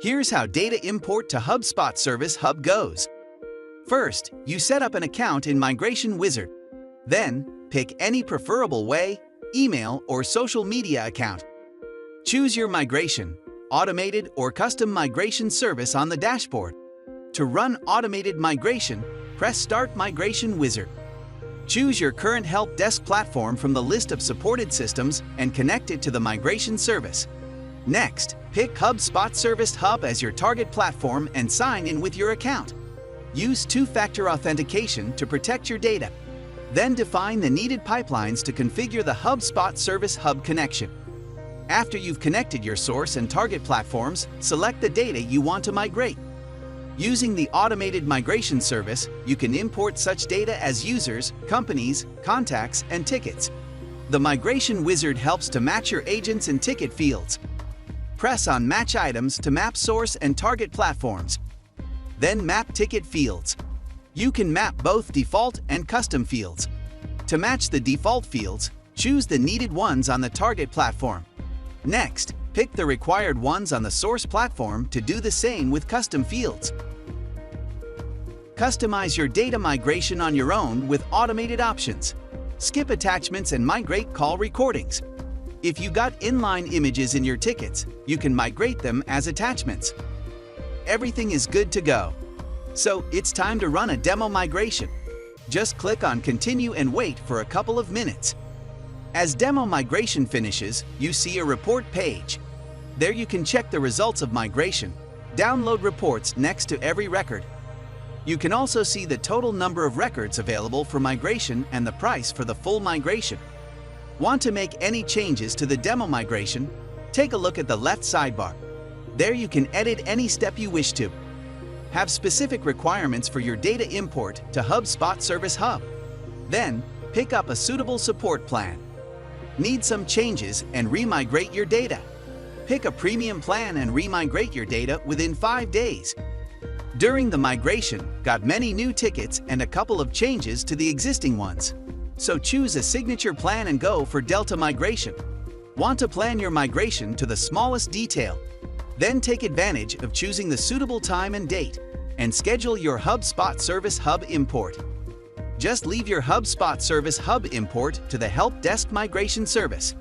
Here's how data import to HubSpot Service Hub goes. First, you set up an account in Migration Wizard. Then, pick any preferable way, email or social media account. Choose your migration, automated or custom migration service on the dashboard. To run automated migration, press Start Migration Wizard. Choose your current help desk platform from the list of supported systems and connect it to the migration service. Next, pick HubSpot Service Hub as your target platform and sign in with your account. Use two-factor authentication to protect your data. Then define the needed pipelines to configure the HubSpot Service Hub connection. After you've connected your source and target platforms, select the data you want to migrate. Using the automated migration service, you can import such data as users, companies, contacts, and tickets. The Migration Wizard helps to match your agents and ticket fields. Press on Match Items to map source and target platforms. Then map ticket fields. You can map both default and custom fields. To match the default fields, choose the needed ones on the target platform. Next, pick the required ones on the source platform to do the same with custom fields. Customize your data migration on your own with automated options. Skip attachments and migrate call recordings. If you got inline images in your tickets, you can migrate them as attachments. Everything is good to go. So it's time to run a demo migration. Just click on Continue and wait for a couple of minutes. As demo migration finishes, you see a report page. There you can check the results of migration, download reports next to every record. You can also see the total number of records available for migration and the price for the full migration. Want to make any changes to the demo migration? Take a look at the left sidebar. There you can edit any step you wish to. Have specific requirements for your data import to HubSpot Service Hub. Then, pick up a suitable support plan. Need some changes and remigrate your data? Pick a premium plan and remigrate your data within 5 days. During the migration, got many new tickets and a couple of changes to the existing ones. So choose a signature plan and go for Delta migration. Want to plan your migration to the smallest detail? Then take advantage of choosing the suitable time and date and schedule your HubSpot Service Hub import. Just leave your HubSpot Service Hub import to the Help Desk Migration Service.